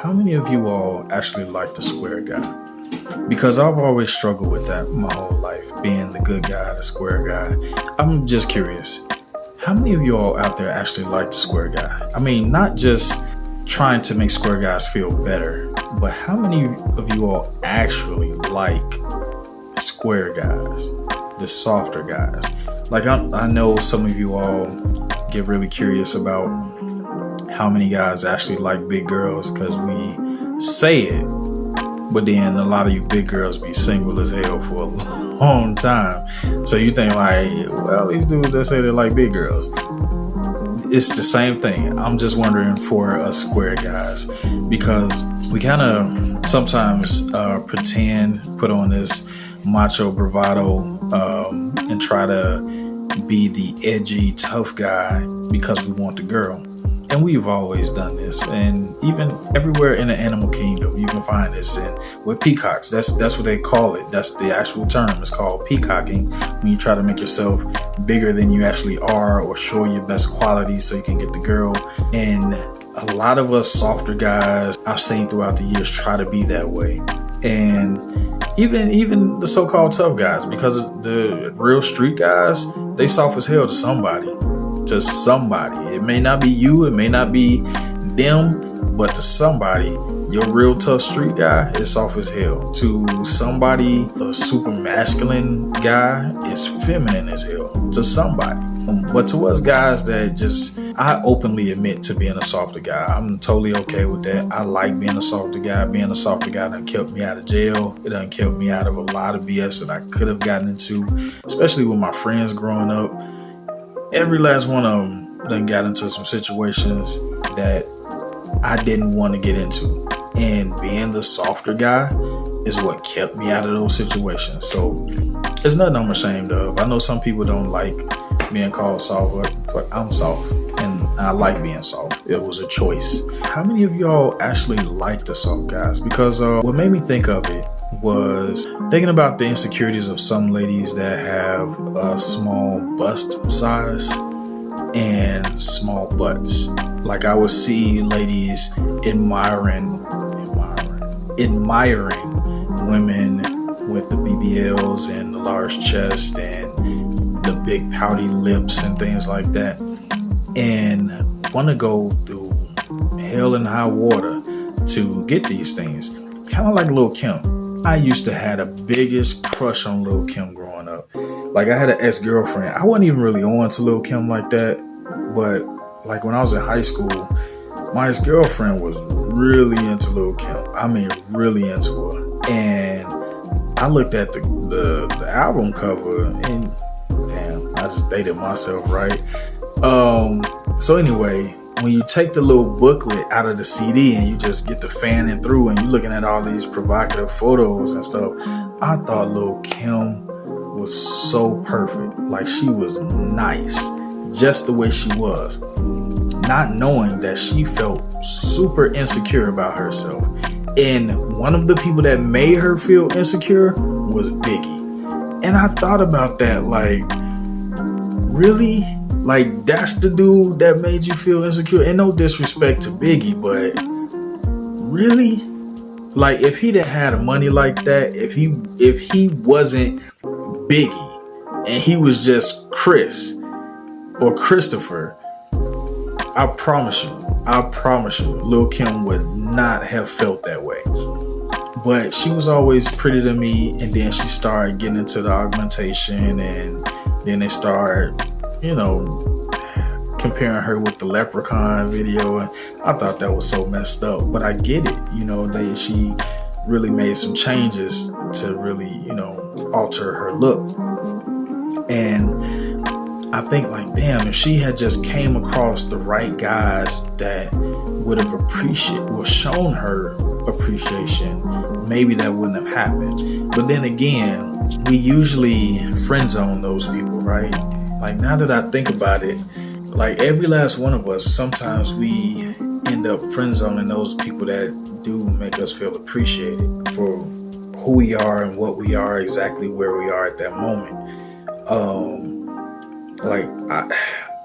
how many of you all actually like the square guy? Because I've always struggled with that my whole life, being the good guy, the square guy. I'm just curious, how many of you all out there actually like the square guy? I mean, not just trying to make square guys feel better, but how many of you all actually like square guys, the softer guys? Like I know some of you all get really curious about how many guys actually like big girls, because we say it, but then a lot of you big girls be single as hell for a long time. So you think like, well, these dudes that say they like big girls, it's the same thing. I'm just wondering for us square guys, because we kind of sometimes pretend, put on this macho bravado, and try to be the edgy tough guy because we want the girl. And we've always done this, and even everywhere in the animal kingdom, you can find this. And with peacocks, that's what they call it. That's the actual term. It's called peacocking, when you try to make yourself bigger than you actually are, or show your best qualities so you can get the girl. And a lot of us softer guys I've seen throughout the years try to be that way. And even the so-called tough guys, because the real street guys, they soft as hell to somebody. It may not be you, it may not be them, but to somebody, your real tough street guy is soft as hell. To somebody, a super masculine guy is feminine as hell to somebody. But to us guys that I openly admit to being a softer guy. I'm totally okay with that. I like being a softer guy. Being a softer guy done kept me out of jail. It done kept me out of a lot of BS that I could have gotten into, especially with my friends growing up. Every last one of them done got into some situations that I didn't want to get into. And being the softer guy is what kept me out of those situations. So it's nothing I'm ashamed of. I know some people don't like being called soft, but I'm soft. And I like being soft. It was a choice. How many of y'all actually like the soft guys? Because what made me think of it was thinking about the insecurities of some ladies that have a small bust size and small butts. Like I would see ladies admiring women with the BBLs and the large chest and the big pouty lips and things like that, and want to go through hell and high water to get these things. Kind of like Lil' Kim. I used to have the biggest crush on Lil' Kim growing up. Like I had an ex-girlfriend. I wasn't even really on to Lil' Kim like that, but like when I was in high school, my ex-girlfriend was really into Lil' Kim. I mean, really into her. And I looked at the album cover and damn, I just dated myself, right? So anyway, when you take the little booklet out of the CD and you just get the fanning through and you're looking at all these provocative photos and stuff, I thought Lil' Kim was so perfect. Like she was nice, just the way she was. Not knowing that she felt super insecure about herself. And one of the people that made her feel insecure was Biggie. And I thought about that, like, really? Like, that's the dude that made you feel insecure? And no disrespect to Biggie, but really? Like, if he didn't have money like that, if he wasn't Biggie and he was just Chris or Christopher, I promise you, Lil' Kim would not have felt that way. But she was always pretty to me, and then she started getting into the augmentation, and then they started, comparing her with the Leprechaun video, and I thought that was so messed up. But I get it, she really made some changes to really, alter her look. And I think like, damn, if she had just came across the right guys that would have shown her appreciation, maybe that wouldn't have happened. But then again, we usually friend zone those people, right? Like now that I think about it, like every last one of us, sometimes we end up friend zoning those people that do make us feel appreciated for who we are and what we are, exactly where we are at that moment. Like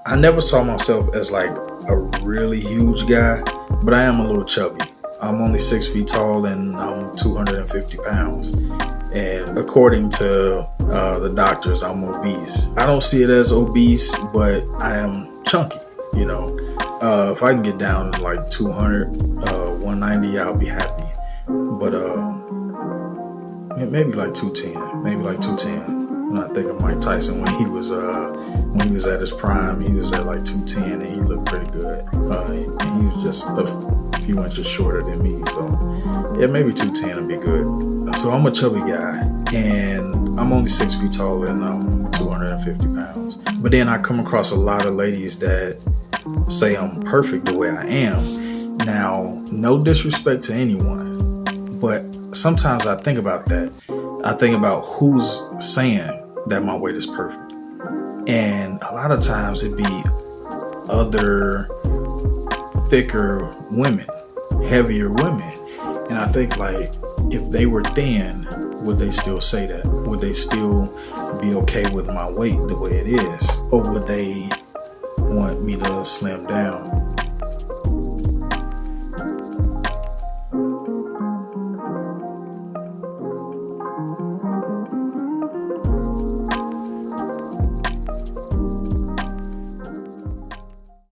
I never saw myself as like a really huge guy, but I am a little chubby. I'm only 6 feet tall and I'm 250 pounds. And according to the doctors, I'm obese. I don't see it as obese, but I am chunky, you know. If I can get down to like 200, 190, I'll be happy. But maybe like 210, maybe like 210. When I think of Mike Tyson when he was at his prime, he was at like 210 and he looked pretty good. And he was just a few inches shorter than me, so yeah, maybe 210 would be good. So I'm a chubby guy, and I'm only 6 feet tall and I'm 250 pounds. But then I come across a lot of ladies that say I'm perfect the way I am. Now, no disrespect to anyone, but sometimes I think about that. I think about who's saying that my weight is perfect. And a lot of times it'd be other thicker women, heavier women. And I think, like, if they were thin, would they still say that? Would they still be okay with my weight the way it is? Or would they want me to slim down?